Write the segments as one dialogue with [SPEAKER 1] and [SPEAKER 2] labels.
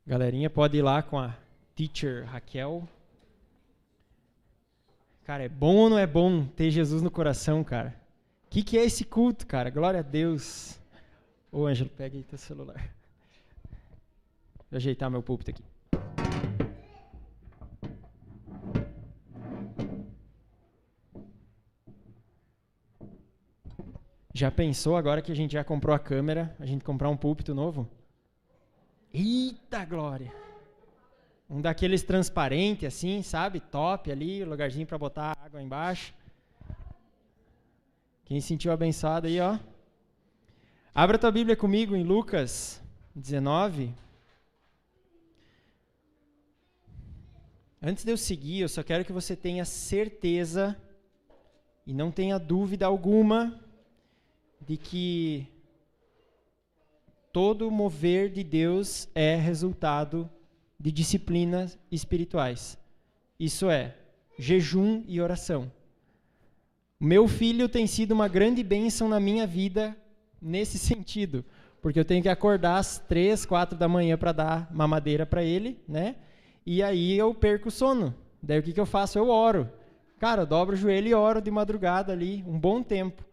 [SPEAKER 1] Galerinha, pode ir lá com a teacher Raquel. Cara, é bom ou não é bom ter Jesus no coração, cara? O que é esse culto, cara? Glória a Deus. Ô, Ângelo, pega aí teu celular. Vou ajeitar meu púlpito aqui. Já pensou agora que a gente já comprou a câmera, a gente comprar um púlpito novo? Eita glória! Um daqueles transparentes assim, sabe? Top ali, lugarzinho para botar água embaixo. Quem se sentiu abençoado aí, ó. Abra tua Bíblia comigo em Lucas 19. Antes de eu seguir, eu só quero que você tenha certeza e não tenha dúvida alguma de que todo mover de Deus é resultado de disciplinas espirituais. Isso é, jejum e oração. Meu filho tem sido uma grande bênção na minha vida nesse sentido, porque eu tenho que acordar às 3, 4 da manhã para dar mamadeira para ele, né? E aí eu perco o sono. Daí o que eu faço? Eu oro. Cara, eu dobro o joelho e oro de madrugada ali, um bom tempo.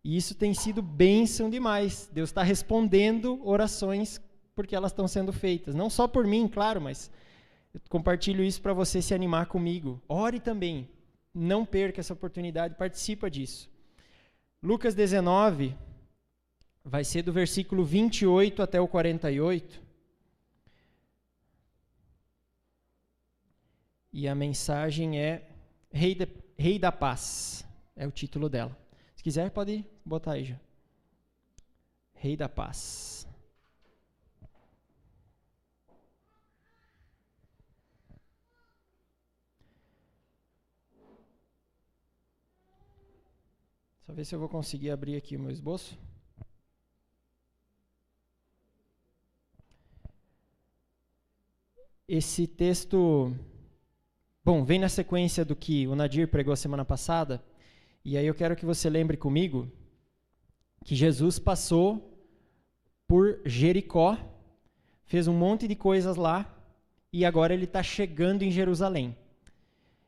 [SPEAKER 1] E isso tem sido bênção demais. Deus está respondendo orações porque elas estão sendo feitas. Não só por mim, claro, mas eu compartilho isso para você se animar comigo. Ore também. Não perca essa oportunidade, participa disso. Lucas 19 vai ser do versículo 28 até o 48. E a mensagem é Rei da Paz. É o título dela. Se quiser, pode botar aí já. Rei da Paz. Só ver se eu vou conseguir abrir aqui o meu esboço. Esse texto, bom, vem na sequência do que o Nadir pregou a semana passada. E aí eu quero que você lembre comigo que Jesus passou por Jericó, fez um monte de coisas lá e agora ele está chegando em Jerusalém.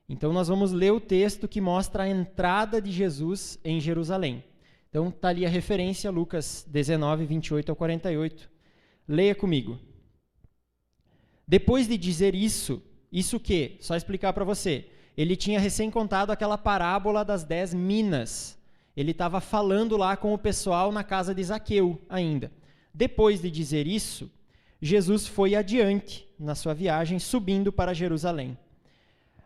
[SPEAKER 1] Então nós vamos ler o texto que mostra a entrada de Jesus em Jerusalém. Então está ali a referência, Lucas 19, 28 ao 48. Leia comigo. Depois de dizer isso o quê? Só explicar para você. Ele tinha recém contado aquela parábola das 10 minas. Ele estava falando lá com o pessoal na casa de Zaqueu ainda. Depois de dizer isso, Jesus foi adiante na sua viagem, subindo para Jerusalém.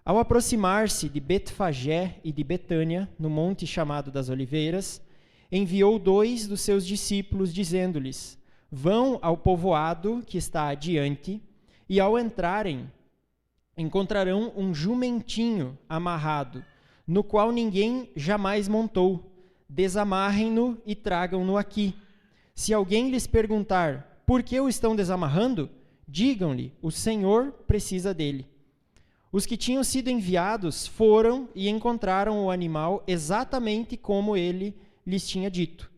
[SPEAKER 1] Ao aproximar-se de Betfagé e de Betânia, no monte chamado das Oliveiras, enviou 2 dos seus discípulos, dizendo-lhes: Vão ao povoado que está adiante, e ao entrarem, encontrarão um jumentinho amarrado, no qual ninguém jamais montou. Desamarrem-no e tragam-no aqui. Se alguém lhes perguntar por que o estão desamarrando, digam-lhe: o Senhor precisa dele. Os que tinham sido enviados foram e encontraram o animal exatamente como ele lhes tinha dito.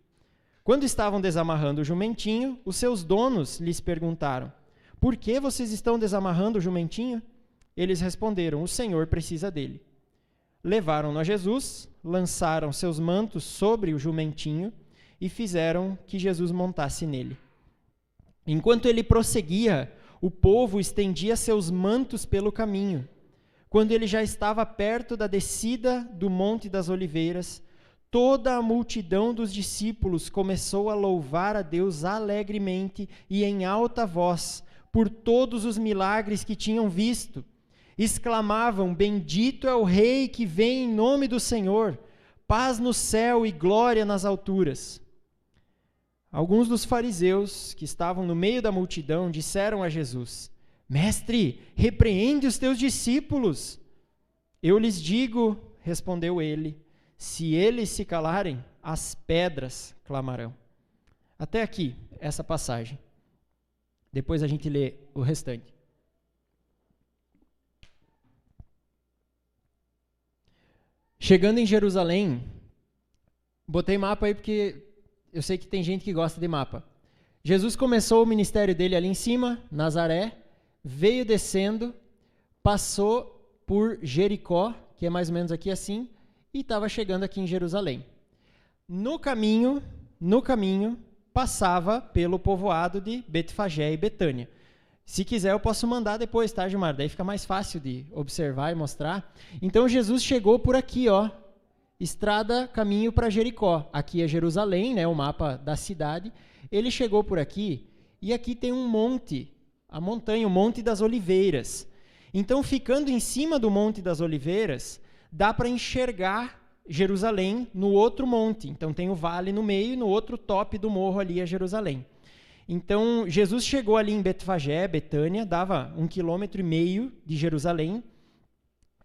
[SPEAKER 1] Quando estavam desamarrando o jumentinho, os seus donos lhes perguntaram: por que vocês estão desamarrando o jumentinho? Eles responderam: o Senhor precisa dele. Levaram-no a Jesus, lançaram seus mantos sobre o jumentinho e fizeram que Jesus montasse nele. Enquanto ele prosseguia, o povo estendia seus mantos pelo caminho. Quando ele já estava perto da descida do Monte das Oliveiras, toda a multidão dos discípulos começou a louvar a Deus alegremente e em alta voz por todos os milagres que tinham visto. Exclamavam: bendito é o Rei que vem em nome do Senhor, paz no céu e glória nas alturas. Alguns dos fariseus que estavam no meio da multidão disseram a Jesus: Mestre, repreende os teus discípulos. Eu lhes digo, respondeu ele, se eles se calarem, as pedras clamarão. Até aqui, essa passagem. Depois a gente lê o restante. Chegando em Jerusalém, botei mapa aí porque eu sei que tem gente que gosta de mapa. Jesus começou o ministério dele ali em cima, Nazaré, veio descendo, passou por Jericó, que é mais ou menos aqui assim, e estava chegando aqui em Jerusalém. No caminho, passava pelo povoado de Betfagé e Betânia. Se quiser, eu posso mandar depois, tá, Gilmar? Daí fica mais fácil de observar e mostrar. Então, Jesus chegou por aqui, ó, estrada, caminho para Jericó. Aqui é Jerusalém, né, o mapa da cidade. Ele chegou por aqui, e aqui tem um monte, a montanha, o Monte das Oliveiras. Então, ficando em cima do Monte das Oliveiras, dá para enxergar Jerusalém no outro monte. Então, tem o vale no meio e no outro top do morro ali é Jerusalém. Então, Jesus chegou ali em Betfagé, Betânia, dava 1,5 km de Jerusalém,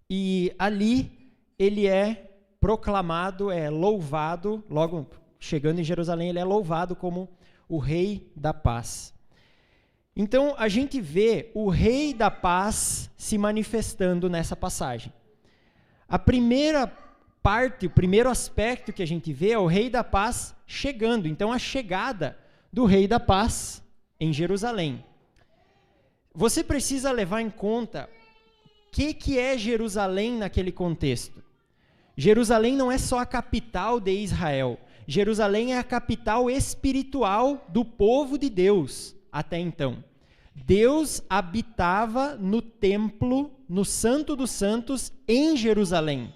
[SPEAKER 1] e ali ele é proclamado, é louvado, logo chegando em Jerusalém, ele é louvado como o Rei da Paz. Então, a gente vê o Rei da Paz se manifestando nessa passagem. A primeira parte, o primeiro aspecto que a gente vê é o Rei da Paz chegando. Então, a chegada do Rei da Paz em Jerusalém. Você precisa levar em conta o que é Jerusalém naquele contexto. Jerusalém não é só a capital de Israel. Jerusalém é a capital espiritual do povo de Deus até então. Deus habitava no templo, no Santo dos Santos, em Jerusalém.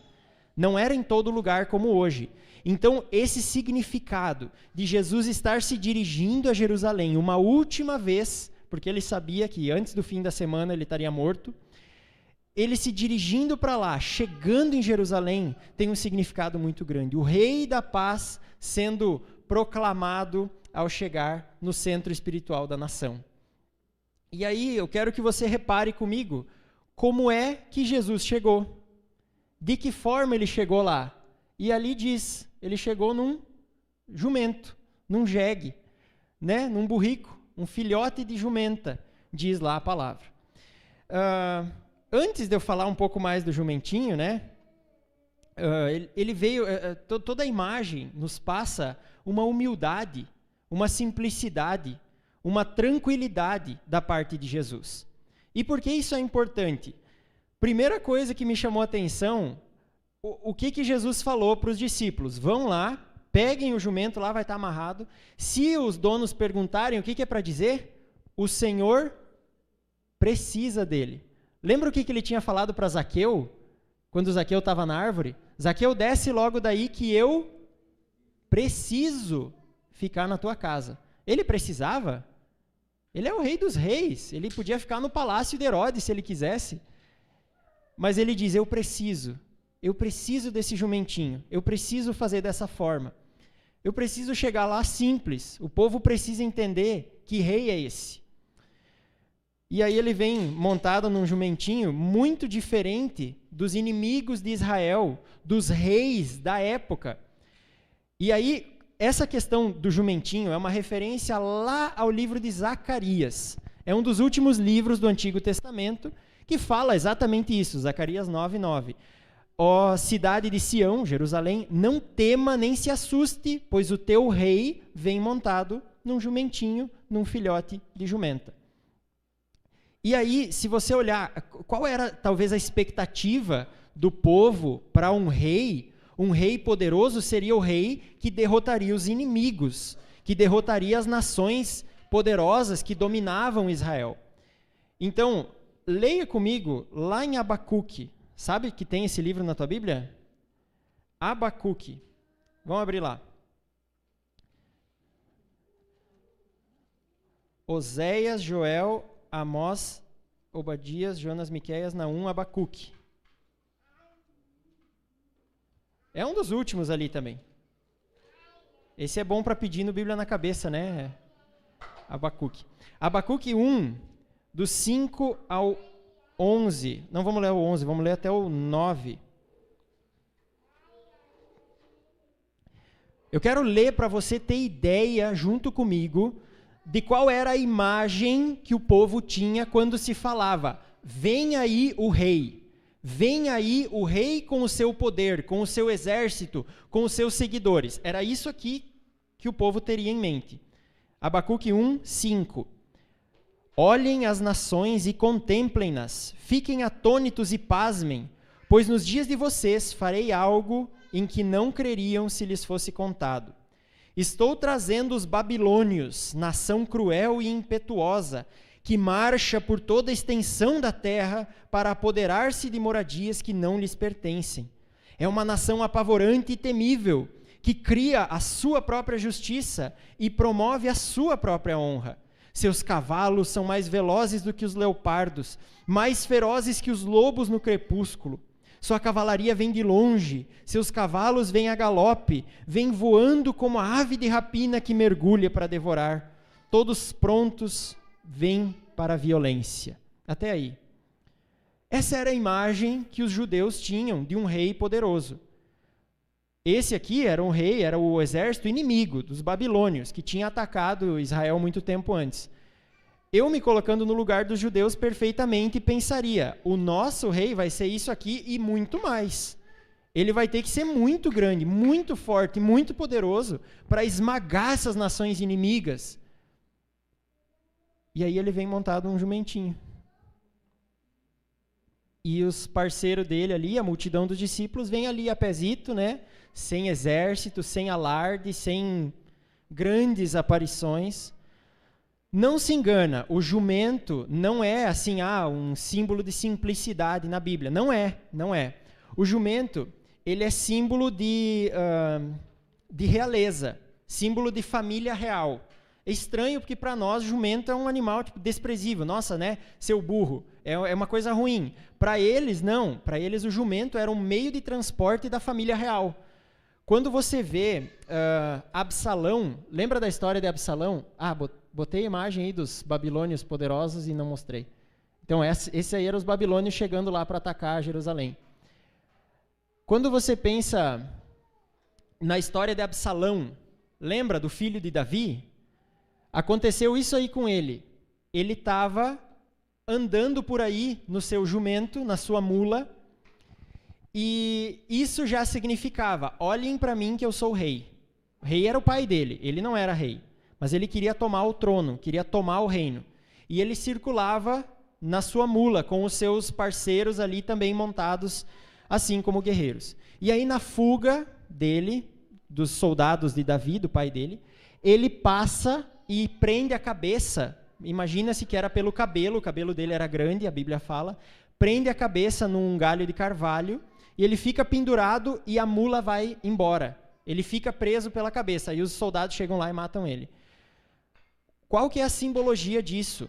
[SPEAKER 1] Não era em todo lugar como hoje. Então, esse significado de Jesus estar se dirigindo a Jerusalém uma última vez, porque ele sabia que antes do fim da semana ele estaria morto, ele se dirigindo para lá, chegando em Jerusalém, tem um significado muito grande. O Rei da Paz sendo proclamado ao chegar no centro espiritual da nação. E aí, eu quero que você repare comigo como é que Jesus chegou. De que forma ele chegou lá? E ali diz, ele chegou num jumento, num jegue, né? Num burrico, um filhote de jumenta, diz lá a palavra. Antes de eu falar um pouco mais do jumentinho, né? Ele veio, toda a imagem nos passa uma humildade, uma simplicidade, uma tranquilidade da parte de Jesus. E por que isso é importante? Primeira coisa que me chamou a atenção, o que Jesus falou para os discípulos? Vão lá, peguem o jumento, lá vai estar amarrado. Se os donos perguntarem o que é para dizer, o Senhor precisa dele. Lembra o que ele tinha falado para Zaqueu? Quando Zaqueu estava na árvore? Zaqueu, desce logo daí que eu preciso ficar na tua casa. Ele precisava? Ele é o rei dos reis. Ele podia ficar no palácio de Herodes se ele quisesse. Mas ele diz, eu preciso desse jumentinho, eu preciso fazer dessa forma, eu preciso chegar lá simples, o povo precisa entender que rei é esse. E aí ele vem montado num jumentinho muito diferente dos inimigos de Israel, dos reis da época. E aí, essa questão do jumentinho é uma referência lá ao livro de Zacarias. É um dos últimos livros do Antigo Testamento que fala exatamente isso, Zacarias 9:9. Ó cidade de Sião, Jerusalém, não tema nem se assuste, pois o teu rei vem montado num jumentinho, num filhote de jumenta. E aí, se você olhar, qual era talvez a expectativa do povo para um rei poderoso seria o rei que derrotaria os inimigos, que derrotaria as nações poderosas que dominavam Israel. Então, leia comigo lá em Abacuque. Sabe que tem esse livro na tua Bíblia? Abacuque. Vamos abrir lá. Oséias, Joel, Amós, Obadias, Jonas, Miqueias, Naum, Abacuque. É um dos últimos ali também. Esse é bom para pedir no Bíblia na cabeça, né? Abacuque. Abacuque 1, do 5 ao 11. Não vamos ler o 11, vamos ler até o 9. Eu quero ler para você ter ideia, junto comigo, de qual era a imagem que o povo tinha quando se falava: vem aí o rei. Vem aí o rei com o seu poder, com o seu exército, com os seus seguidores. Era isso aqui que o povo teria em mente. Abacuque 1, 5. Olhem as nações e contemplem-nas, fiquem atônitos e pasmem, pois nos dias de vocês farei algo em que não creriam se lhes fosse contado. Estou trazendo os babilônios, nação cruel e impetuosa, que marcha por toda a extensão da terra para apoderar-se de moradias que não lhes pertencem. É uma nação apavorante e temível, que cria a sua própria justiça e promove a sua própria honra. Seus cavalos são mais velozes do que os leopardos, mais ferozes que os lobos no crepúsculo. Sua cavalaria vem de longe, seus cavalos vêm a galope, vêm voando como a ave de rapina que mergulha para devorar. Todos prontos, vêm para a violência. Até aí. Essa era a imagem que os judeus tinham de um rei poderoso. Esse aqui era um rei, era o exército inimigo dos babilônios, que tinha atacado Israel muito tempo antes. Eu me colocando no lugar dos judeus perfeitamente pensaria, o nosso rei vai ser isso aqui e muito mais. Ele vai ter que ser muito grande, muito forte, muito poderoso para esmagar essas nações inimigas. E aí ele vem montado um jumentinho. E os parceiros dele ali, a multidão dos discípulos, vem ali a pezito, né? Sem exército, sem alarde, sem grandes aparições. Não se engana, o jumento não é assim, um símbolo de simplicidade na Bíblia. Não é. O jumento, ele é símbolo de realeza, símbolo de família real. É estranho porque para nós jumento é um animal desprezível. Nossa, né? Seu burro. É uma coisa ruim. Para eles, não. Para eles o jumento era um meio de transporte da família real. Quando você vê Absalão, lembra da história de Absalão? Botei a imagem aí dos babilônios poderosos e não mostrei. Então, esse aí eram os babilônios chegando lá para atacar Jerusalém. Quando você pensa na história de Absalão, lembra do filho de Davi? Aconteceu isso aí com ele. Ele estava andando por aí no seu jumento, na sua mula, e isso já significava, olhem para mim que eu sou o rei. O rei era o pai dele, ele não era rei, mas ele queria tomar o trono, queria tomar o reino. E ele circulava na sua mula, com os seus parceiros ali também montados, assim como guerreiros. E aí na fuga dele, dos soldados de Davi, do pai dele, ele passa e prende a cabeça, imagina-se que era pelo cabelo, o cabelo dele era grande, a Bíblia fala, prende a cabeça num galho de carvalho, e ele fica pendurado e a mula vai embora. Ele fica preso pela cabeça, aí os soldados chegam lá e matam ele. Qual que é a simbologia disso?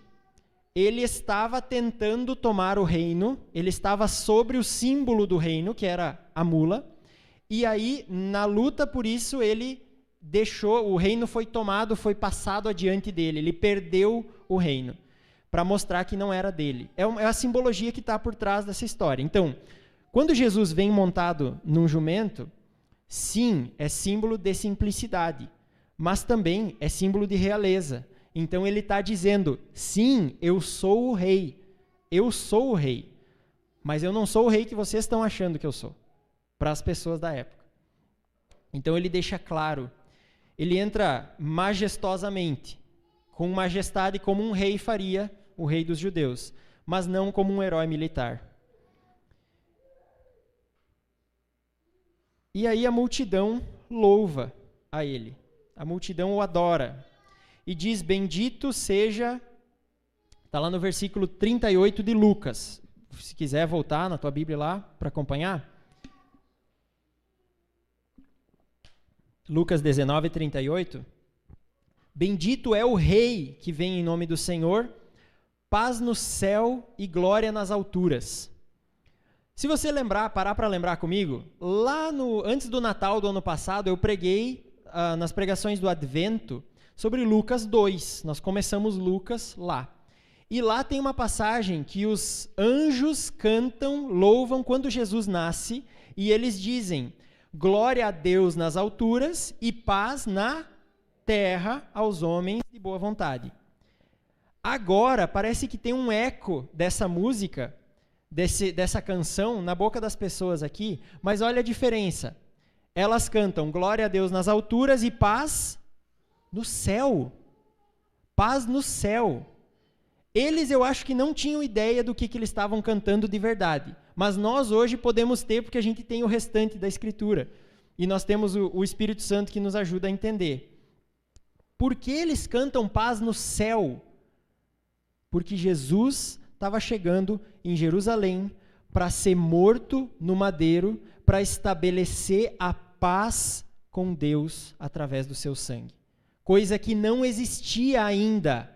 [SPEAKER 1] Ele estava tentando tomar o reino, ele estava sobre o símbolo do reino, que era a mula, e aí, na luta por isso, ele deixou, o reino foi tomado, foi passado adiante dele, ele perdeu o reino, para mostrar que não era dele. É a simbologia que está por trás dessa história. Então, quando Jesus vem montado num jumento, sim, é símbolo de simplicidade, mas também é símbolo de realeza. Então ele está dizendo, sim, eu sou o rei, mas eu não sou o rei que vocês estão achando que eu sou, para as pessoas da época. Então ele deixa claro, ele entra majestosamente, com majestade como um rei faria, o rei dos judeus, mas não como um herói militar. E aí a multidão louva a ele, a multidão o adora, e diz, bendito seja, está lá no versículo 38 de Lucas, se quiser voltar na tua Bíblia lá para acompanhar, Lucas 19, 38, bendito é o rei que vem em nome do Senhor, paz no céu e glória nas alturas. Se você parar para lembrar comigo, lá antes do Natal do ano passado, eu preguei nas pregações do Advento sobre Lucas 2. Nós começamos Lucas lá. E lá tem uma passagem que os anjos cantam, louvam quando Jesus nasce, e eles dizem, glória a Deus nas alturas e paz na terra aos homens de boa vontade. Agora, parece que tem um eco dessa música, dessa canção na boca das pessoas aqui, mas olha a diferença. Elas cantam glória a Deus nas alturas e paz no céu. Paz no céu. Eles, eu acho que não tinham ideia do que eles estavam cantando de verdade. Mas nós hoje podemos ter, porque a gente tem o restante da Escritura. E nós temos o Espírito Santo que nos ajuda a entender. Por que eles cantam paz no céu? Porque Jesus estava chegando em Jerusalém para ser morto no madeiro, para estabelecer a paz com Deus através do seu sangue. Coisa que não existia ainda.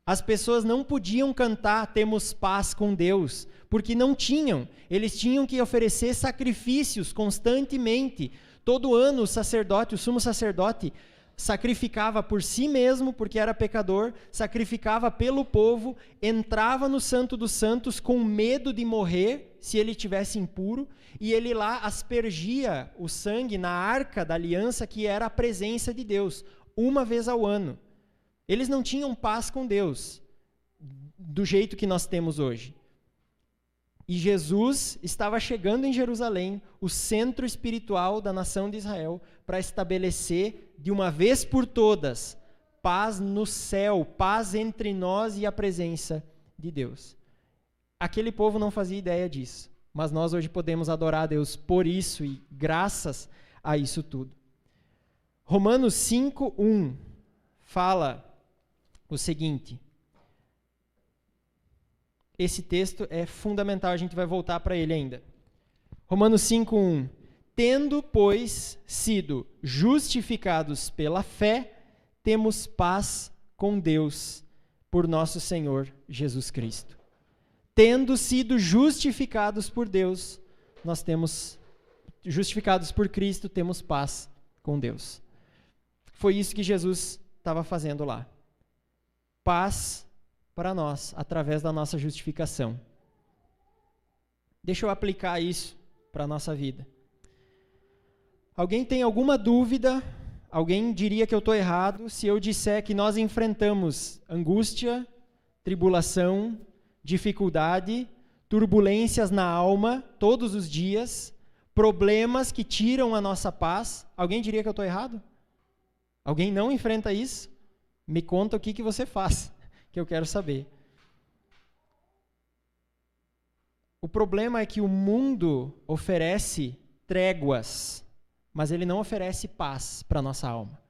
[SPEAKER 1] As pessoas não podiam cantar "temos paz com Deus", porque não tinham. Eles tinham que oferecer sacrifícios constantemente. Todo ano o sumo sacerdote, sacrificava por si mesmo, porque era pecador, sacrificava pelo povo, entrava no Santo dos Santos com medo de morrer, se ele estivesse impuro, e ele lá aspergia o sangue na arca da aliança, que era a presença de Deus, uma vez ao ano. Eles não tinham paz com Deus, do jeito que nós temos hoje. E Jesus estava chegando em Jerusalém, o centro espiritual da nação de Israel, para estabelecer, de uma vez por todas, paz no céu, paz entre nós e a presença de Deus. Aquele povo não fazia ideia disso, mas nós hoje podemos adorar a Deus por isso e graças a isso tudo. Romanos 5:1 fala o seguinte. Esse texto é fundamental, a gente vai voltar para ele ainda. Romanos 5:1. Tendo, pois, sido justificados pela fé, temos paz com Deus por nosso Senhor Jesus Cristo. Tendo sido justificados por Deus, nós temos, justificados por Cristo, temos paz com Deus. Foi isso que Jesus estava fazendo lá. Paz para nós, através da nossa justificação. Deixa eu aplicar isso para a nossa vida. Alguém tem alguma dúvida? Alguém diria que eu estou errado se eu disser que nós enfrentamos angústia, tribulação, dificuldade, turbulências na alma todos os dias, problemas que tiram a nossa paz? Alguém diria que eu estou errado? Alguém não enfrenta isso? Me conta o que você faz, que eu quero saber. O problema é que o mundo oferece tréguas, mas ele não oferece paz para a nossa alma.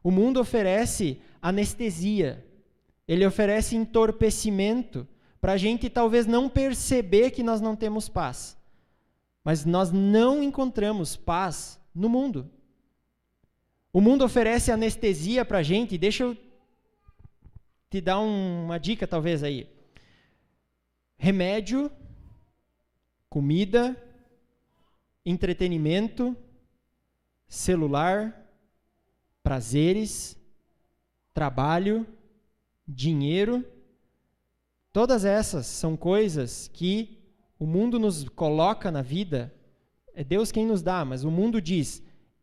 [SPEAKER 1] O mundo oferece anestesia, ele oferece entorpecimento para a gente talvez não perceber que nós não temos paz. Mas nós não encontramos paz no mundo. O mundo oferece anestesia para a gente, deixa eu te dar uma dica talvez aí. Remédio, comida, entretenimento, celular, prazeres, trabalho, dinheiro. Todas essas são coisas que o mundo nos coloca na vida. É Deus quem nos dá, mas o mundo diz,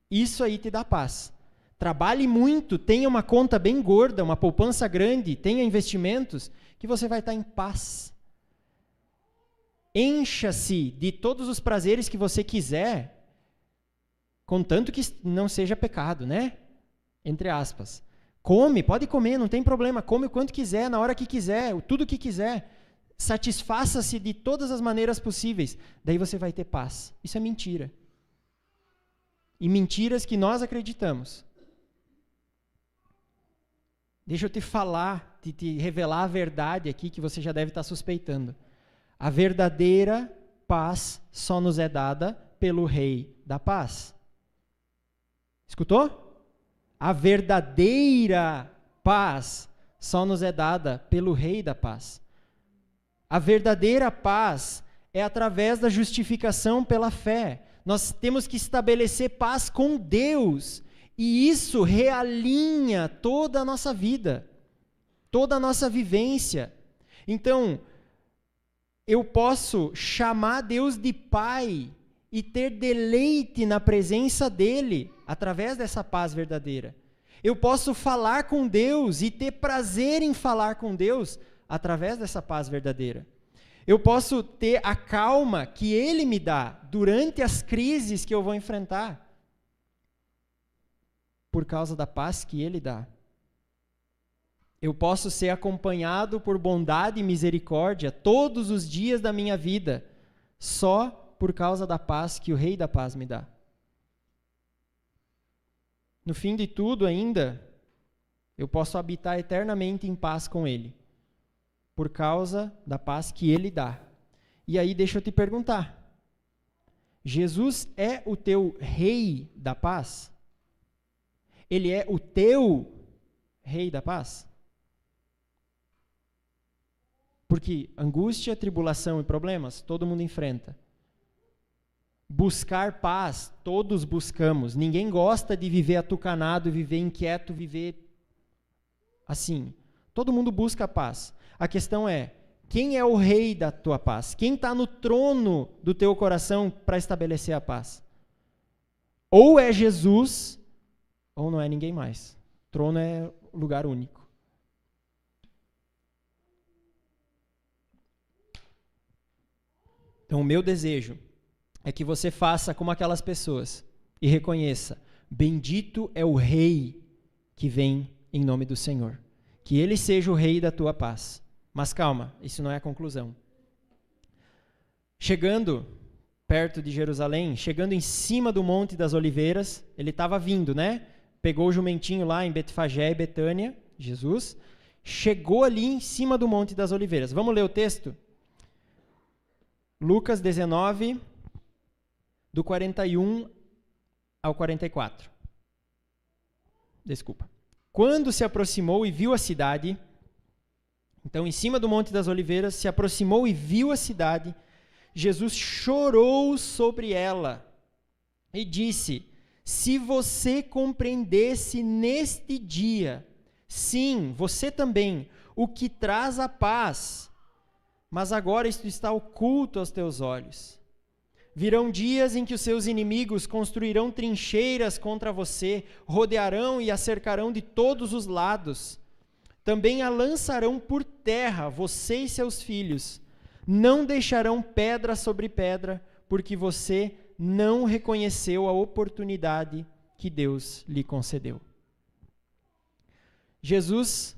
[SPEAKER 1] isso aí te dá paz. Trabalhe muito, tenha uma conta bem gorda, uma poupança grande, tenha investimentos, que você vai estar em paz. Encha-se de todos os prazeres que você quiser, contanto que não seja pecado, né? Entre aspas. Come, pode comer, não tem problema, come o quanto quiser, na hora que quiser, tudo que quiser. Satisfaça-se de todas as maneiras possíveis, daí você vai ter paz. Isso é mentira. E mentiras que nós acreditamos. Deixa eu te falar, te revelar a verdade aqui que você já deve estar suspeitando. A verdadeira paz só nos é dada pelo Rei da Paz. Escutou? A verdadeira paz só nos é dada pelo Rei da Paz. A verdadeira paz é através da justificação pela fé. Nós temos que estabelecer paz com Deus. E isso realinha toda a nossa vida, toda a nossa vivência. Então, eu posso chamar Deus de Pai e ter deleite na presença dEle através dessa paz verdadeira. Eu posso falar com Deus e ter prazer em falar com Deus através dessa paz verdadeira. Eu posso ter a calma que Ele me dá durante as crises que eu vou enfrentar, por causa da paz que Ele dá. Eu posso ser acompanhado por bondade e misericórdia todos os dias da minha vida, só por causa da paz que o Rei da Paz me dá. No fim de tudo ainda, eu posso habitar eternamente em paz com Ele, por causa da paz que Ele dá. E aí deixa eu te perguntar, Jesus é o teu Rei da Paz? Ele é o teu Rei da Paz? Porque angústia, tribulação e problemas, todo mundo enfrenta. Buscar paz, todos buscamos. Ninguém gosta de viver atucanado, viver inquieto, viver assim. Todo mundo busca paz. A questão é, quem é o rei da tua paz? Quem está no trono do teu coração para estabelecer a paz? Ou é Jesus, ou não é ninguém mais. O trono é lugar único. Então, o meu desejo é que você faça como aquelas pessoas e reconheça: bendito é o Rei que vem em nome do Senhor. Que Ele seja o Rei da tua paz. Mas calma, isso não é a conclusão. Chegando perto de Jerusalém, chegando em cima do Monte das Oliveiras, ele estava vindo, né? Pegou o jumentinho lá em Betfagé e Betânia, Jesus, chegou ali em cima do Monte das Oliveiras. Vamos ler o texto? Lucas 19, do 41 ao 44. Desculpa. Quando se aproximou e viu a cidade, então em cima do Monte das Oliveiras, se aproximou e viu a cidade, Jesus chorou sobre ela e disse: se você compreendesse neste dia, sim, você também, o que traz a paz, mas agora isto está oculto aos teus olhos. Virão dias em que os seus inimigos construirão trincheiras contra você, rodearão e a cercarão de todos os lados. Também a lançarão por terra, você e seus filhos. Não deixarão pedra sobre pedra, porque você não reconheceu a oportunidade que Deus lhe concedeu. Jesus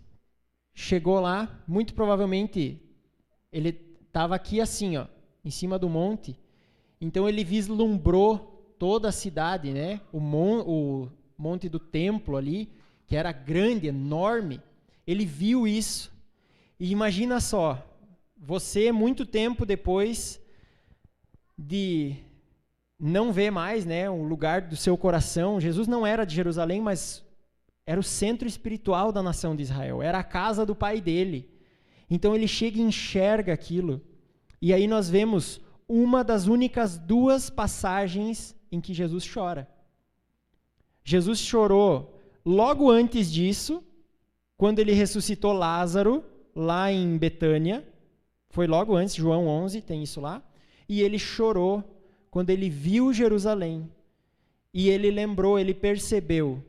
[SPEAKER 1] chegou lá, muito provavelmente, ele estava aqui assim, ó, em cima do monte. Então ele vislumbrou toda a cidade, né? O monte do templo ali, que era grande, enorme. Ele viu isso. E imagina só, você muito tempo depois de não ver mais, né, o lugar do seu coração. Jesus não era de Jerusalém, mas era o centro espiritual da nação de Israel. Era a casa do pai dele. Então ele chega e enxerga aquilo. E aí nós vemos uma das únicas duas passagens em que Jesus chora. Jesus chorou logo antes disso, quando ele ressuscitou Lázaro, lá em Betânia. Foi logo antes, João 11, tem isso lá. E ele chorou quando ele viu Jerusalém. E ele lembrou, ele percebeu,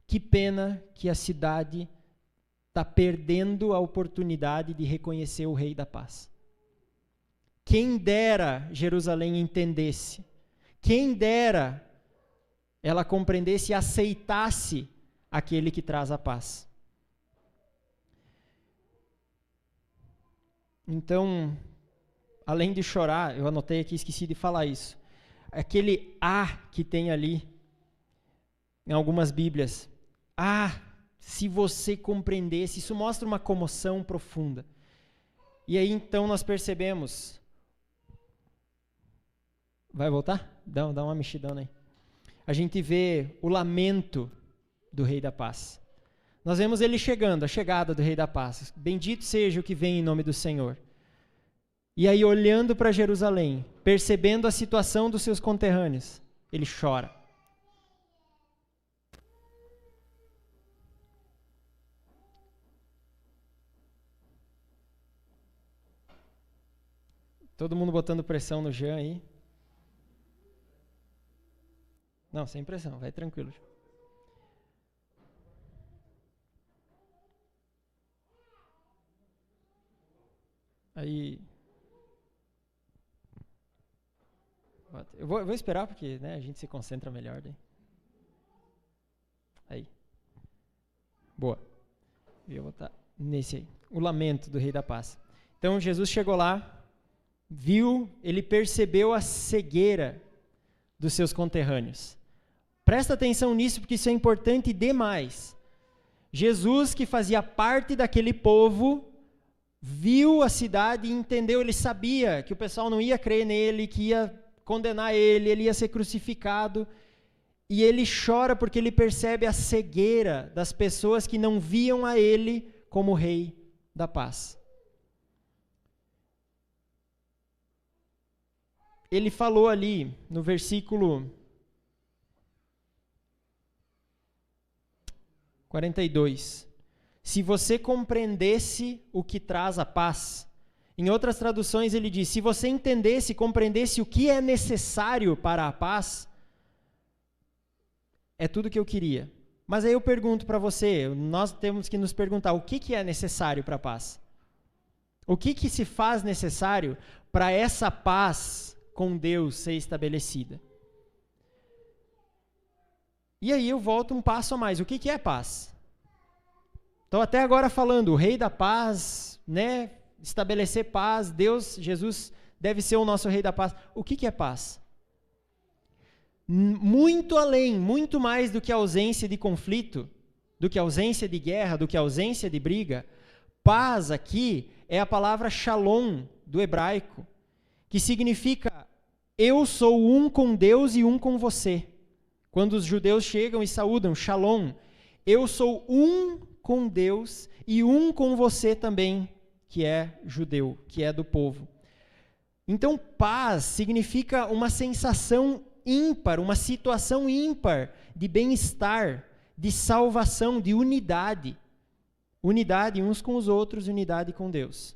[SPEAKER 1] que pena que a cidade está perdendo a oportunidade de reconhecer o Rei da Paz. Quem dera Jerusalém entendesse, quem dera ela compreendesse e aceitasse aquele que traz a paz. Então, além de chorar, eu anotei aqui, esqueci de falar isso, aquele que tem ali, em algumas Bíblias, se você compreendesse, isso mostra uma comoção profunda. E aí então nós percebemos, vai voltar? Dá uma mexidão aí. A gente vê o lamento do Rei da Paz. Nós vemos ele chegando, a chegada do Rei da Paz. Bendito seja o que vem em nome do Senhor. E aí olhando para Jerusalém, percebendo a situação dos seus conterrâneos, ele chora. Todo mundo botando pressão no Jean aí. Não, sem pressão, vai tranquilo. Aí... Eu vou esperar porque, né, a gente se concentra melhor daí. Aí. Boa. Eu vou botar nesse aí, o lamento do rei da paz. Então Jesus chegou lá, viu, ele percebeu a cegueira dos seus conterrâneos. Presta atenção nisso, porque isso é importante demais. Jesus, que fazia parte daquele povo, viu a cidade e entendeu, ele sabia que o pessoal não ia crer nele, que ia condenar ele ia ser crucificado, e ele chora porque ele percebe a cegueira das pessoas que não viam a ele como rei da paz. Ele falou ali no versículo 42, se você compreendesse o que traz a paz. Em outras traduções ele diz, se você entendesse, compreendesse o que é necessário para a paz, é tudo que eu queria. Mas aí eu pergunto para você, nós temos que nos perguntar, o que é necessário para a paz? O que se faz necessário para essa paz com Deus ser estabelecida? E aí eu volto um passo a mais. O que é paz? Então, até agora falando, o rei da paz, né? Estabelecer paz, Deus, Jesus, deve ser o nosso rei da paz. O que é paz? Muito além, muito mais do que a ausência de conflito, do que a ausência de guerra, do que a ausência de briga. Paz aqui é a palavra shalom, do hebraico, que significa eu sou um com Deus e um com você. Quando os judeus chegam e saúdam, shalom, eu sou um com Deus e um com você também, que é judeu, que é do povo. Então, paz significa uma sensação ímpar, uma situação ímpar de bem-estar, de salvação, de unidade. Unidade uns com os outros, unidade com Deus.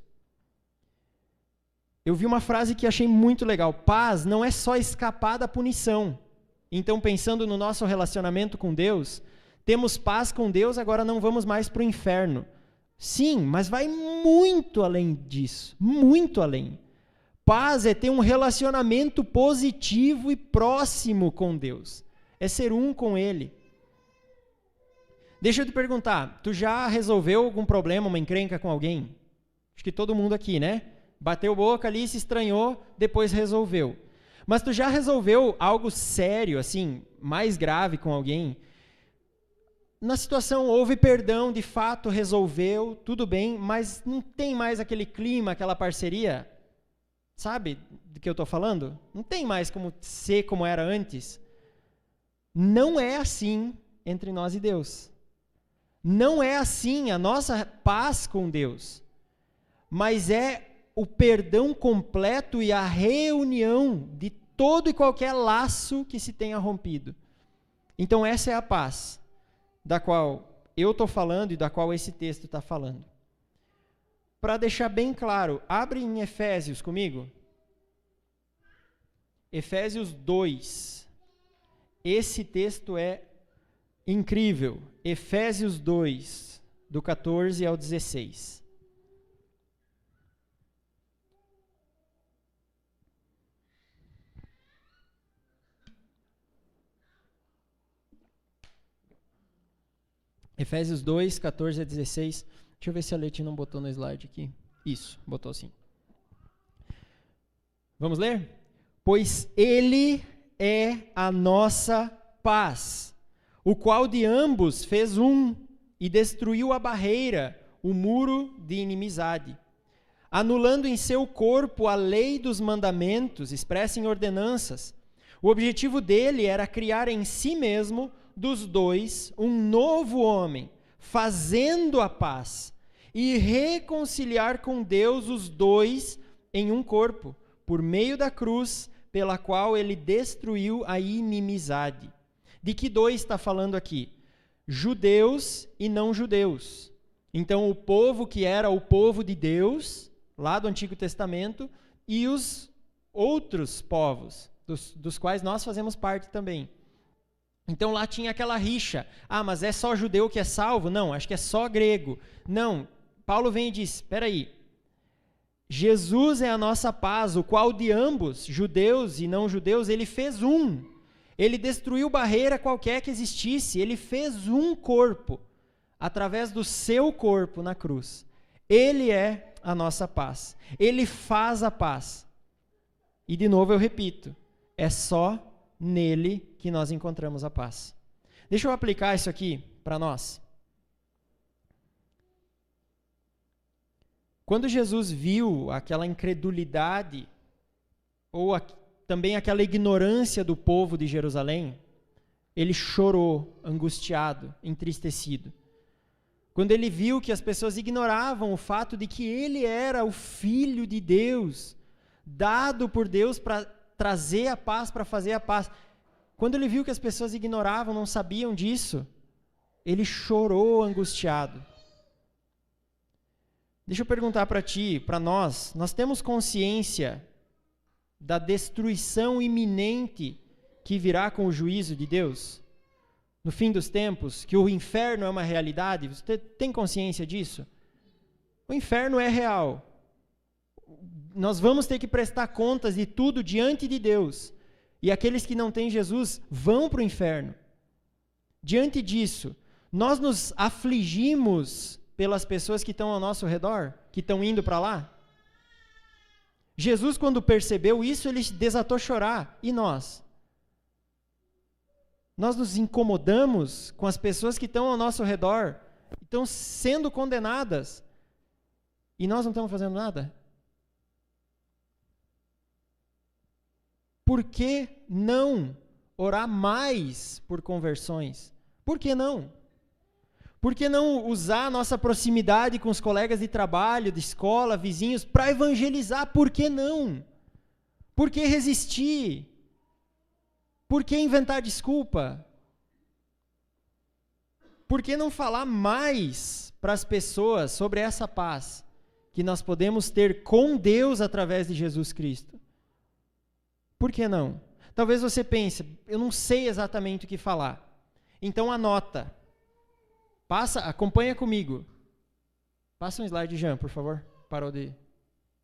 [SPEAKER 1] Eu vi uma frase que achei muito legal. Paz não é só escapar da punição. Então, pensando no nosso relacionamento com Deus, temos paz com Deus, agora não vamos mais para o inferno. Sim, mas vai muito além disso, muito além. Paz é ter um relacionamento positivo e próximo com Deus. É ser um com Ele. Deixa eu te perguntar, tu já resolveu algum problema, uma encrenca com alguém? Acho que todo mundo aqui, né? Bateu boca ali, se estranhou, depois resolveu. Mas tu já resolveu algo sério, assim, mais grave com alguém? Na situação houve perdão, de fato resolveu, tudo bem, mas não tem mais aquele clima, aquela parceria? Sabe do que eu estou falando? Não tem mais como ser como era antes. Não é assim entre nós e Deus. Não é assim a nossa paz com Deus. Mas é o perdão completo e a reunião de todo e qualquer laço que se tenha rompido. Então essa é a paz da qual eu estou falando e da qual esse texto está falando. Para deixar bem claro, abre em Efésios comigo. Efésios 2. Esse texto é incrível. Efésios 2, do 14 ao 16. Efésios 2, 14 a 16. Deixa eu ver se a Leti não botou no slide aqui. Isso, botou sim. Vamos ler? Pois Ele é a nossa paz, o qual de ambos fez um e destruiu a barreira, o muro de inimizade, anulando em seu corpo a lei dos mandamentos expressa em ordenanças. O objetivo dele era criar em si mesmo dos dois um novo homem, fazendo a paz e reconciliar com Deus os dois em um corpo, por meio da cruz, pela qual ele destruiu a inimizade. De que dois está falando aqui? Judeus e não judeus. Então, o povo que era o povo de Deus, lá do Antigo Testamento, e os outros povos, dos quais nós fazemos parte também. Então lá tinha aquela rixa. Ah, mas é só judeu que é salvo? Não, acho que é só grego. Não, Paulo vem e diz, espera aí, Jesus é a nossa paz, o qual de ambos, judeus e não judeus, ele fez um. Ele destruiu barreira qualquer que existisse, ele fez um corpo. através do seu corpo na cruz. Ele é a nossa paz. Ele faz a paz. E de novo eu repito, é só nele que nós encontramos a paz. Deixa eu aplicar isso aqui para nós. Quando Jesus viu aquela incredulidade, ou também aquela ignorância do povo de Jerusalém, ele chorou, angustiado, entristecido. Quando ele viu que as pessoas ignoravam o fato de que ele era o Filho de Deus, dado por Deus para trazer a paz, para fazer a paz. Quando ele viu que as pessoas ignoravam, não sabiam disso, ele chorou angustiado. Deixa eu perguntar para ti, para nós temos consciência da destruição iminente que virá com o juízo de Deus? No fim dos tempos, que o inferno é uma realidade? Você tem consciência disso? O inferno é real. Nós vamos ter que prestar contas de tudo diante de Deus. E aqueles que não têm Jesus vão para o inferno. Diante disso, nós nos afligimos pelas pessoas que estão ao nosso redor, que estão indo para lá? Jesus, quando percebeu isso, ele desatou a chorar. E nós? Nós nos incomodamos com as pessoas que estão ao nosso redor, estão sendo condenadas, e nós não estamos fazendo nada? Por que não orar mais por conversões? Por que não? Por que não usar a nossa proximidade com os colegas de trabalho, de escola, vizinhos, para evangelizar? Por que não? Por que resistir? Por que inventar desculpa? Por que não falar mais para as pessoas sobre essa paz que nós podemos ter com Deus através de Jesus Cristo? Por que não? Talvez você pense, eu não sei exatamente o que falar. Então anota. Acompanha comigo. Passa um slide, Jean, por favor. Parou de...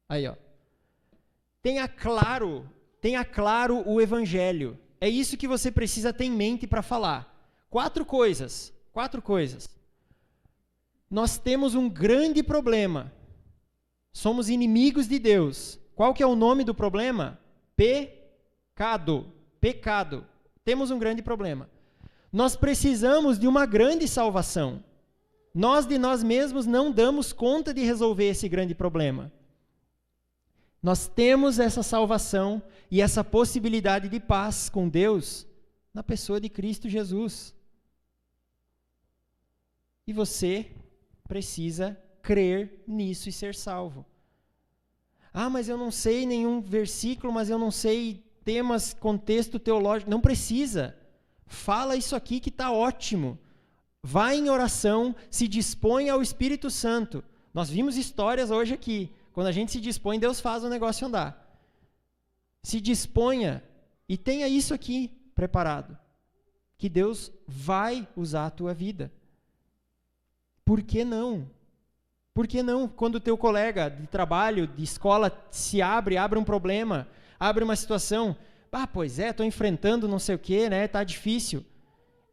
[SPEAKER 1] Aí, ó. Tenha claro o evangelho. É isso que você precisa ter em mente para falar. 4 coisas. Nós temos um grande problema. Somos inimigos de Deus. Qual que é o nome do problema? Pecado. Temos um grande problema. Nós precisamos de uma grande salvação. Nós de nós mesmos não damos conta de resolver esse grande problema. Nós temos essa salvação e essa possibilidade de paz com Deus na pessoa de Cristo Jesus. E você precisa crer nisso e ser salvo. Ah, mas eu não sei nenhum versículo, mas eu não sei temas, contexto teológico. Não precisa. Fala isso aqui que está ótimo. Vai em oração, se dispõe ao Espírito Santo. Nós vimos histórias hoje aqui. Quando a gente se dispõe, Deus faz o negócio andar. Se disponha e tenha isso aqui preparado. Que Deus vai usar a tua vida. Por que não? Por que não? Quando o teu colega de trabalho, de escola, abre um problema, abre uma situação... pois é, estou enfrentando não sei o quê, né? Está difícil.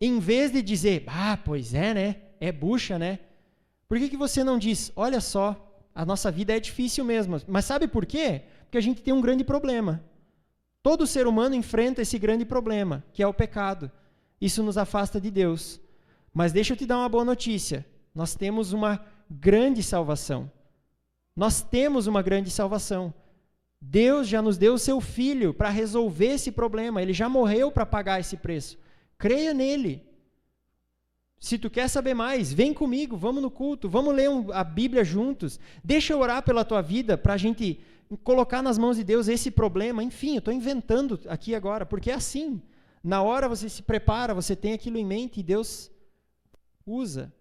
[SPEAKER 1] Em vez de dizer, pois é, né? É bucha, né? Por que você não diz, olha só, a nossa vida é difícil mesmo. Mas sabe por quê? Porque a gente tem um grande problema. Todo ser humano enfrenta esse grande problema, que é o pecado. Isso nos afasta de Deus. Mas deixa eu te dar uma boa notícia. Nós temos uma grande salvação. Nós temos uma grande salvação. Deus já nos deu o seu Filho para resolver esse problema. Ele já morreu para pagar esse preço. Creia nele. Se tu quer saber mais, vem comigo, vamos no culto, vamos ler a Bíblia juntos. Deixa eu orar pela tua vida para a gente colocar nas mãos de Deus esse problema. Enfim, eu estou inventando aqui agora, porque é assim. Na hora você se prepara, você tem aquilo em mente e Deus usa.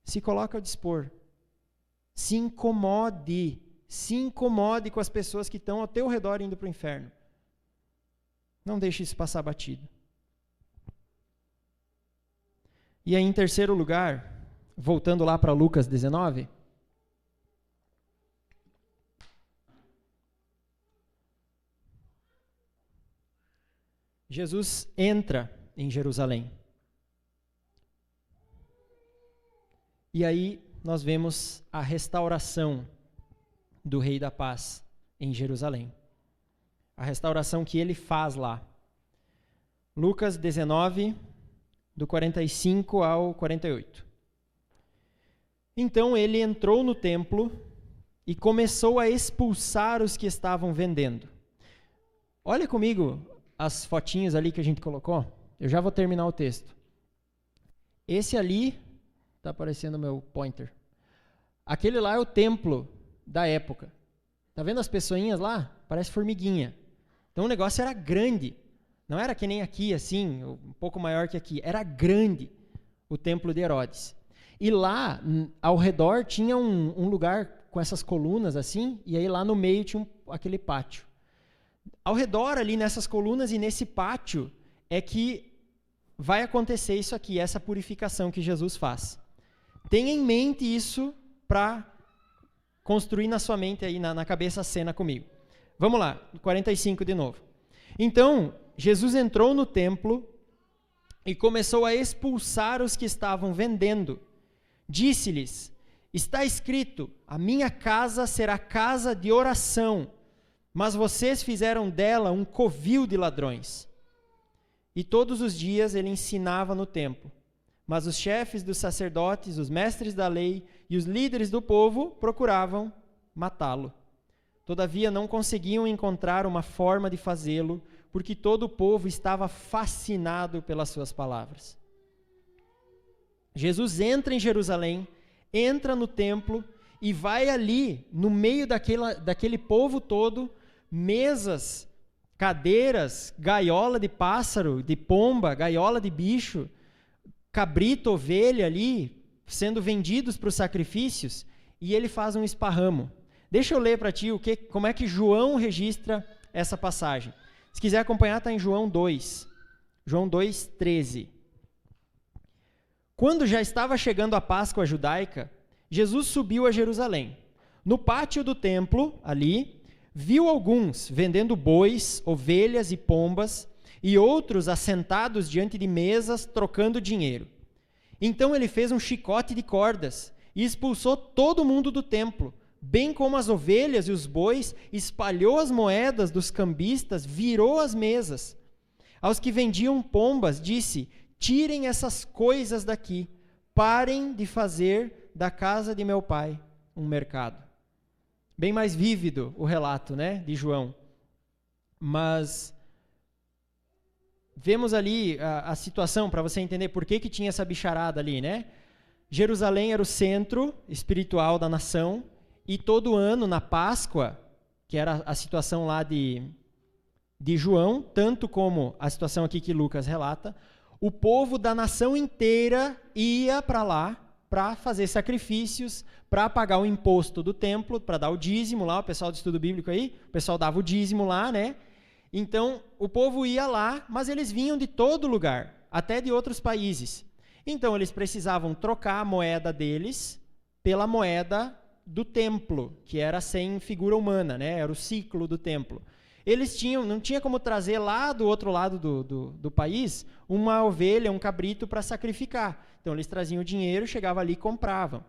[SPEAKER 1] Se coloca ao dispor. Se incomode com as pessoas que estão ao teu redor indo para o inferno. Não deixe isso passar batido. E aí, em terceiro lugar, voltando lá para Lucas 19, Jesus entra em Jerusalém. E aí nós vemos a restauração do Rei da Paz em Jerusalém. A restauração que ele faz lá. Lucas 19, do 45 ao 48. Então ele entrou no templo e começou a expulsar os que estavam vendendo. Olha comigo as fotinhas ali que a gente colocou. Eu já vou terminar o texto. Esse ali, está aparecendo o meu pointer. Aquele lá é o templo da época. Tá vendo as pessoinhas lá? Parece formiguinha. Então o negócio era grande. Não era que nem aqui, assim, um pouco maior que aqui. Era grande o templo de Herodes. E lá, ao redor, tinha um lugar com essas colunas assim, e aí lá no meio tinha aquele pátio. Ao redor ali nessas colunas e nesse pátio é que vai acontecer isso aqui, essa purificação que Jesus faz. Tenha em mente isso para construir na sua mente, aí na cabeça a cena comigo. Vamos lá, 45 de novo. Então, Jesus entrou no templo e começou a expulsar os que estavam vendendo. Disse-lhes: está escrito, a minha casa será casa de oração, mas vocês fizeram dela um covil de ladrões. E todos os dias ele ensinava no templo. Mas os chefes dos sacerdotes, os mestres da lei e os líderes do povo procuravam matá-lo. Todavia não conseguiam encontrar uma forma de fazê-lo, porque todo o povo estava fascinado pelas suas palavras. Jesus entra em Jerusalém, entra no templo e vai ali, no meio daquele povo todo, mesas, cadeiras, gaiola de pássaro, de pomba, gaiola de bicho, cabrito, ovelha ali, sendo vendidos para os sacrifícios, e ele faz um esparramo. Deixa eu ler para ti como é que João registra essa passagem. Se quiser acompanhar, está em João 2. João 2:13. Quando já estava chegando a Páscoa judaica, Jesus subiu a Jerusalém. No pátio do templo, ali, viu alguns vendendo bois, ovelhas e pombas, e outros assentados diante de mesas, trocando dinheiro. Então ele fez um chicote de cordas e expulsou todo mundo do templo, bem como as ovelhas e os bois, espalhou as moedas dos cambistas, virou as mesas. Aos que vendiam pombas, disse: tirem essas coisas daqui, parem de fazer da casa de meu pai um mercado. Bem mais vívido o relato, né, de João. Mas vemos ali a situação, para você entender por que tinha essa bicharada ali, né? Jerusalém era o centro espiritual da nação, e todo ano, na Páscoa, que era a situação lá de João, tanto como a situação aqui que Lucas relata, o povo da nação inteira ia para lá para fazer sacrifícios, para pagar o imposto do templo, para dar o dízimo lá, o pessoal do estudo bíblico aí, o pessoal dava o dízimo lá, né? Então, o povo ia lá, mas eles vinham de todo lugar, até de outros países. Então, eles precisavam trocar a moeda deles pela moeda do templo, que era sem figura humana, né? Era o ciclo do templo. Eles não tinha como trazer lá do outro lado do país uma ovelha, um cabrito para sacrificar. Então, eles traziam o dinheiro, chegavam ali e compravam.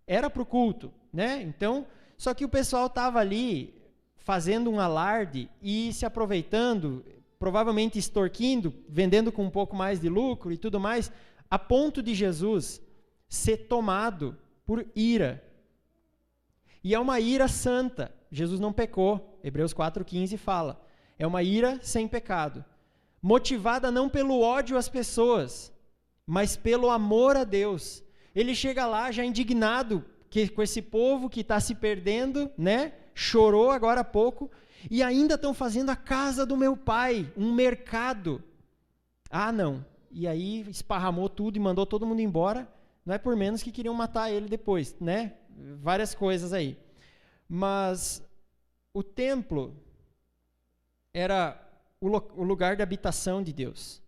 [SPEAKER 1] Era para o culto, né? Então, só que o pessoal estava ali fazendo um alarde e se aproveitando, provavelmente extorquindo, vendendo com um pouco mais de lucro e tudo mais, a ponto de Jesus ser tomado por ira. E é uma ira santa. Jesus não pecou. Hebreus 4,15 fala. É uma ira sem pecado. Motivada não pelo ódio às pessoas, mas pelo amor a Deus. Ele chega lá já indignado com esse povo que está se perdendo, né? Chorou agora há pouco, e ainda estão fazendo a casa do meu pai, um mercado. Ah, não. E aí esparramou tudo e mandou todo mundo embora. Não é por menos que queriam matar ele depois, né? Várias coisas aí. Mas o templo era o lugar de habitação de Deus.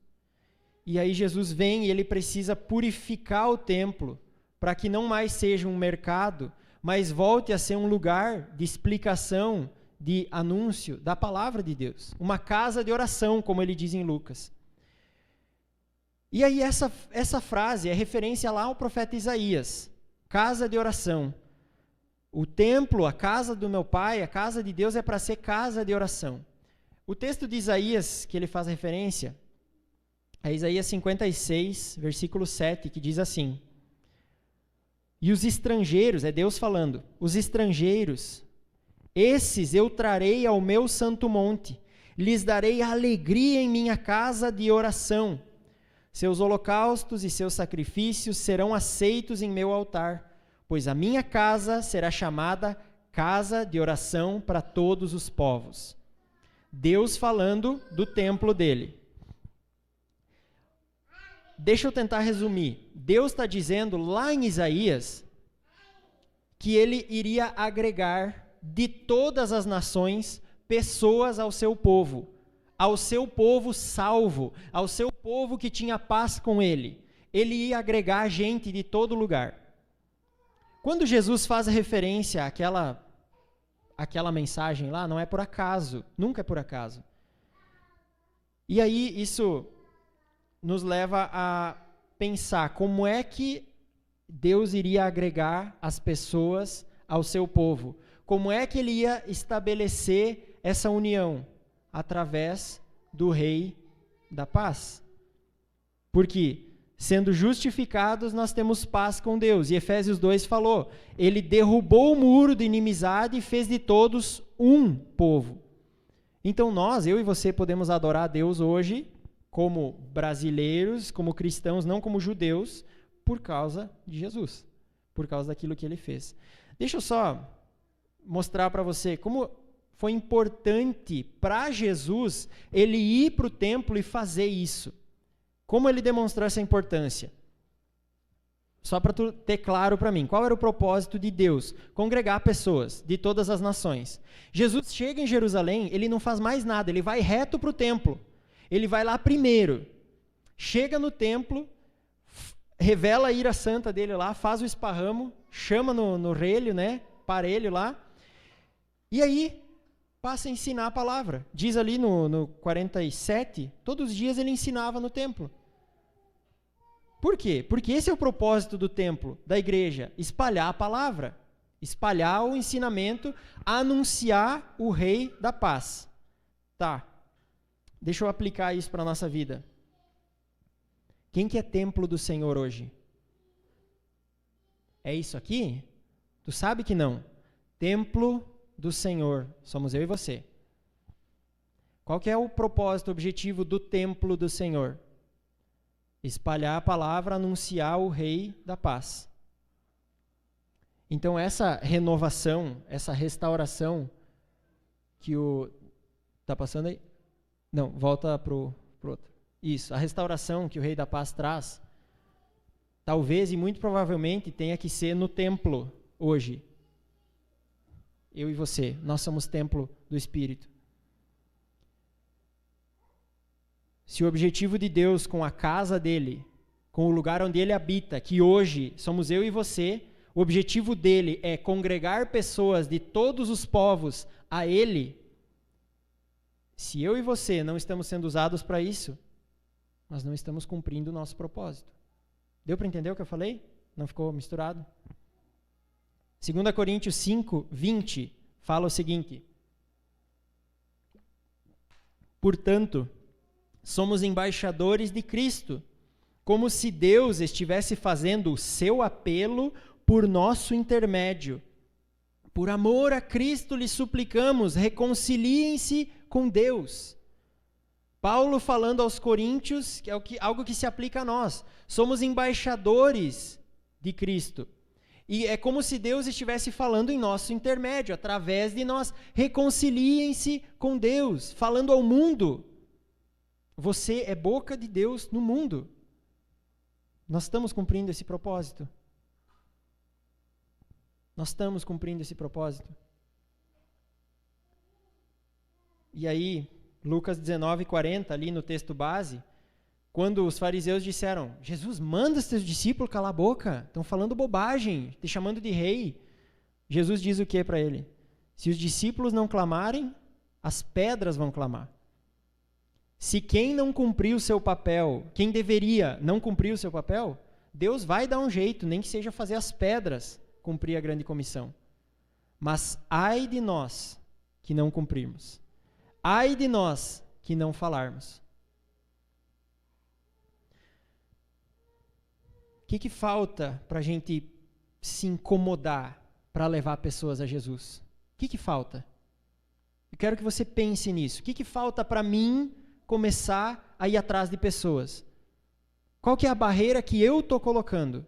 [SPEAKER 1] E aí Jesus vem e ele precisa purificar o templo para que não mais seja um mercado, mas volte a ser um lugar de explicação, de anúncio da palavra de Deus. Uma casa de oração, como ele diz em Lucas. E aí essa frase é referência lá ao profeta Isaías. casa de oração. O templo, a casa do meu pai, a casa de Deus é para ser casa de oração. O texto de Isaías, que ele faz referência, é Isaías 56, versículo 7, que diz assim: e os estrangeiros, é Deus falando, os estrangeiros, esses eu trarei ao meu santo monte, lhes darei alegria em minha casa de oração. Seus holocaustos e seus sacrifícios serão aceitos em meu altar, pois a minha casa será chamada casa de oração para todos os povos. Deus falando do templo dele. Deixa eu tentar resumir. Deus está dizendo lá em Isaías que ele iria agregar de todas as nações pessoas ao seu povo salvo, ao seu povo que tinha paz com ele. Ele ia agregar gente de todo lugar. Quando Jesus faz a referência àquela mensagem lá, não é por acaso, nunca é por acaso. E aí isso nos leva a pensar como é que Deus iria agregar as pessoas ao seu povo. Como é que ele ia estabelecer essa união? Através do Rei da Paz. Porque, sendo justificados, nós temos paz com Deus. E Efésios 2 falou, ele derrubou o muro de inimizade e fez de todos um povo. Então nós, eu e você, podemos adorar a Deus hoje como brasileiros, como cristãos, não como judeus, por causa de Jesus, por causa daquilo que ele fez. Deixa eu só mostrar para você como foi importante para Jesus ele ir para o templo e fazer isso. Como ele demonstrou essa importância? Só para tu ter claro para mim, qual era o propósito de Deus? Congregar pessoas de todas as nações. Jesus chega em Jerusalém, ele não faz mais nada, ele vai reto para o templo. Ele vai lá primeiro, chega no templo, revela a ira santa dele lá, faz o esparramo, chama no relho, né, parelho lá, e aí passa a ensinar a palavra. Diz ali no 47, todos os dias ele ensinava no templo. Por quê? Porque esse é o propósito do templo, da igreja, espalhar a palavra, espalhar o ensinamento, anunciar o Rei da Paz. Tá, deixa eu aplicar isso para a nossa vida. Quem que é templo do Senhor hoje? É isso aqui? Tu sabe que não. Templo do Senhor, somos eu e você. Qual que é o propósito, o objetivo do templo do Senhor? Espalhar a palavra, anunciar o Rei da Paz. Então essa renovação, essa restauração que o... Tá passando aí? Não, volta pro outro. Isso, a restauração que o Rei da Paz traz, talvez e muito provavelmente tenha que ser no templo hoje. Eu e você, nós somos templo do Espírito. Se o objetivo de Deus com a casa dele, com o lugar onde ele habita, que hoje somos eu e você, o objetivo dele é congregar pessoas de todos os povos a ele. Se eu e você não estamos sendo usados para isso, nós não estamos cumprindo o nosso propósito. Deu para entender o que eu falei? Não ficou misturado? 2 Coríntios 5, 20, fala o seguinte: portanto, somos embaixadores de Cristo, como se Deus estivesse fazendo o seu apelo por nosso intermédio. Por amor a Cristo lhes suplicamos, reconciliem-se com Deus. Paulo falando aos coríntios, que é algo que se aplica a nós. Somos embaixadores de Cristo. E é como se Deus estivesse falando em nosso intermédio, através de nós. Reconciliem-se com Deus, falando ao mundo. Você é boca de Deus no mundo. Nós estamos cumprindo esse propósito. Nós estamos cumprindo esse propósito. E aí, Lucas 19:40, ali no texto base, quando os fariseus disseram, Jesus, manda os teus discípulos calar a boca, estão falando bobagem, te chamando de rei. Jesus diz o que para ele? Se os discípulos não clamarem, as pedras vão clamar. Se quem não cumpriu o seu papel, quem deveria não cumprir o seu papel, Deus vai dar um jeito, nem que seja fazer as pedras cumprir a grande comissão. Mas ai de nós que não cumprirmos. Ai de nós que não falarmos. O que falta para a gente se incomodar para levar pessoas a Jesus? O que falta? Eu quero que você pense nisso. O que falta para mim começar a ir atrás de pessoas? Qual que é a barreira que eu estou colocando?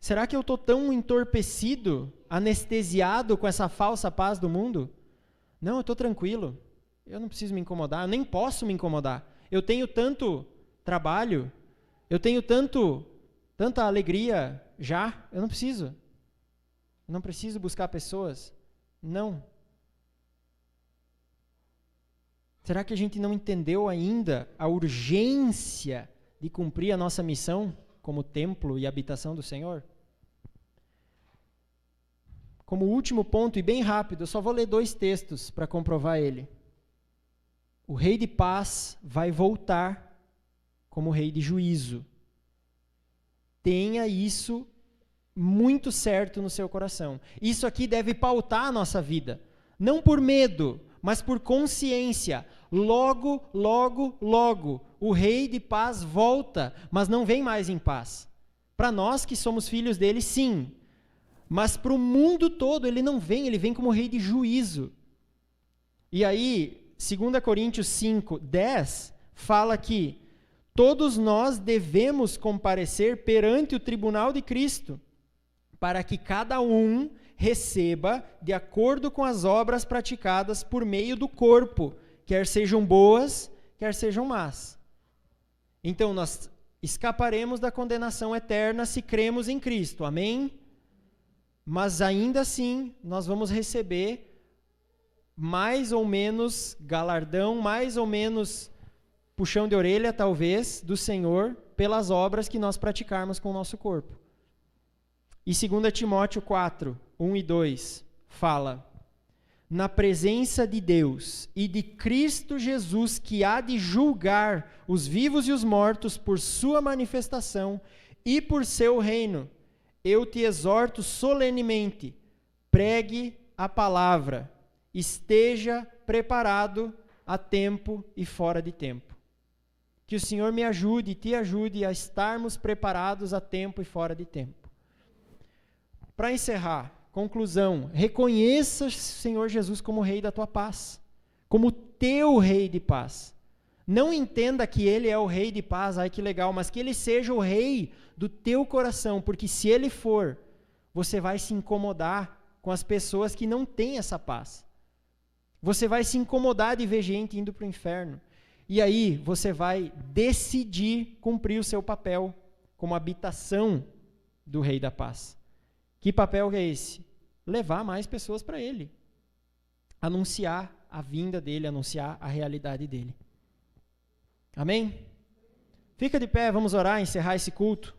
[SPEAKER 1] Será que eu estou tão entorpecido, anestesiado com essa falsa paz do mundo? Não, eu estou tranquilo. Eu não preciso me incomodar, eu nem posso me incomodar. Eu tenho tanto trabalho, eu tenho tanta alegria já, eu não preciso. Eu não preciso buscar pessoas. Não. Será que a gente não entendeu ainda a urgência de cumprir a nossa missão como templo e habitação do Senhor? Como último ponto, e bem rápido, eu só vou ler 2 textos para comprovar ele. O rei de paz vai voltar como rei de juízo. Tenha isso muito certo no seu coração. Isso aqui deve pautar a nossa vida. Não por medo, mas por consciência. Logo, logo, logo, o rei de paz volta, mas não vem mais em paz. Para nós que somos filhos dele, sim. Mas para o mundo todo ele não vem, ele vem como rei de juízo. E aí, 2 Coríntios 5:10 fala que todos nós devemos comparecer perante o tribunal de Cristo, para que cada um receba de acordo com as obras praticadas por meio do corpo, quer sejam boas, quer sejam más. Então, nós escaparemos da condenação eterna se cremos em Cristo, amém? Mas ainda assim, nós vamos receber mais ou menos galardão, mais ou menos puxão de orelha, talvez, do Senhor, pelas obras que nós praticarmos com o nosso corpo. E 2 Timóteo 4, 1 e 2, fala: na presença de Deus e de Cristo Jesus, que há de julgar os vivos e os mortos por sua manifestação e por seu reino, eu te exorto solenemente, pregue a palavra, esteja preparado a tempo e fora de tempo. Que o Senhor me ajude e te ajude a estarmos preparados a tempo e fora de tempo. Para encerrar, conclusão, reconheça o Senhor Jesus como Rei da tua paz, como teu Rei de paz. Não entenda que Ele é o Rei de paz, ai que legal, mas que Ele seja o Rei do teu coração, porque se Ele for, você vai se incomodar com as pessoas que não têm essa paz. Você vai se incomodar de ver gente indo para o inferno. E aí você vai decidir cumprir o seu papel como habitação do Rei da paz. Que papel é esse? Levar mais pessoas para Ele. Anunciar a vinda dEle, anunciar a realidade dEle. Amém? Fica de pé, vamos orar, encerrar esse culto.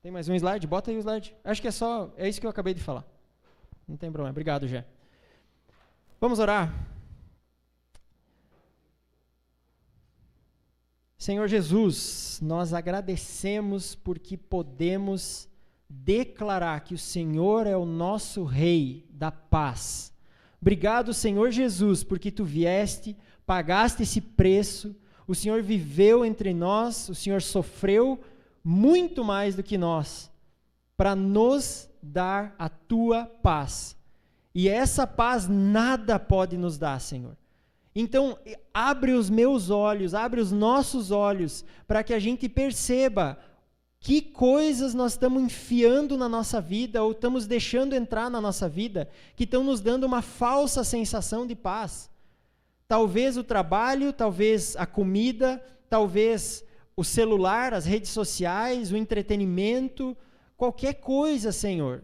[SPEAKER 1] Tem mais um slide? Bota aí o slide. Acho que é isso que eu acabei de falar. Não tem problema. Obrigado, Gé. Vamos orar. Senhor Jesus, nós agradecemos porque podemos declarar que o Senhor é o nosso Rei da paz. Obrigado, Senhor Jesus, porque Tu vieste, pagaste esse preço, o Senhor viveu entre nós, o Senhor sofreu muito mais do que nós, para nos dar a Tua paz. E essa paz nada pode nos dar, Senhor. Então, abre os meus olhos, abre os nossos olhos, para que a gente perceba que coisas nós estamos enfiando na nossa vida, ou estamos deixando entrar na nossa vida, que estão nos dando uma falsa sensação de paz. Talvez o trabalho, talvez a comida, talvez o celular, as redes sociais, o entretenimento, qualquer coisa, Senhor.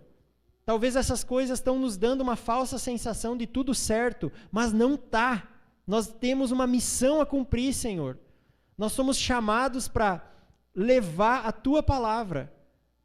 [SPEAKER 1] Talvez essas coisas estão nos dando uma falsa sensação de tudo certo, mas não está. Nós temos uma missão a cumprir, Senhor. Nós somos chamados para levar a Tua palavra,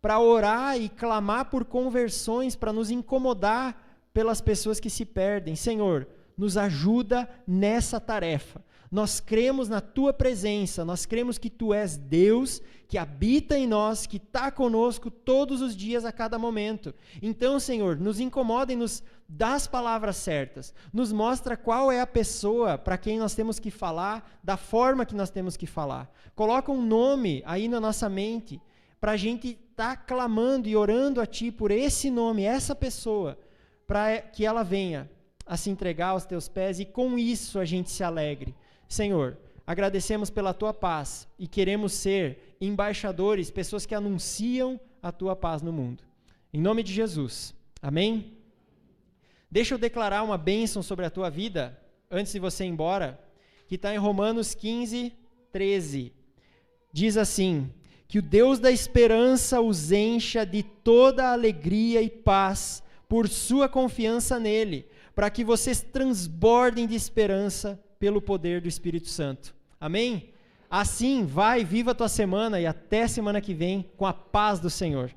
[SPEAKER 1] para orar e clamar por conversões, para nos incomodar pelas pessoas que se perdem. Senhor, nos ajuda nessa tarefa. Nós cremos na tua presença, nós cremos que tu és Deus, que habita em nós, que está conosco todos os dias, a cada momento. Então, Senhor, nos incomoda e nos dá as palavras certas, nos mostra qual é a pessoa para quem nós temos que falar, da forma que nós temos que falar. Coloca um nome aí na nossa mente, para a gente estar clamando e orando a Ti por esse nome, essa pessoa, para que ela venha a se entregar aos Teus pés e com isso a gente se alegre. Senhor, agradecemos pela Tua paz e queremos ser embaixadores, pessoas que anunciam a Tua paz no mundo. Em nome de Jesus. Amém? Deixa eu declarar uma bênção sobre a tua vida, antes de você ir embora, que está em Romanos 15, 13. Diz assim: que o Deus da esperança os encha de toda alegria e paz por sua confiança nele, para que vocês transbordem de esperança pelo poder do Espírito Santo. Amém? Assim, vai, viva a tua semana e até semana que vem com a paz do Senhor.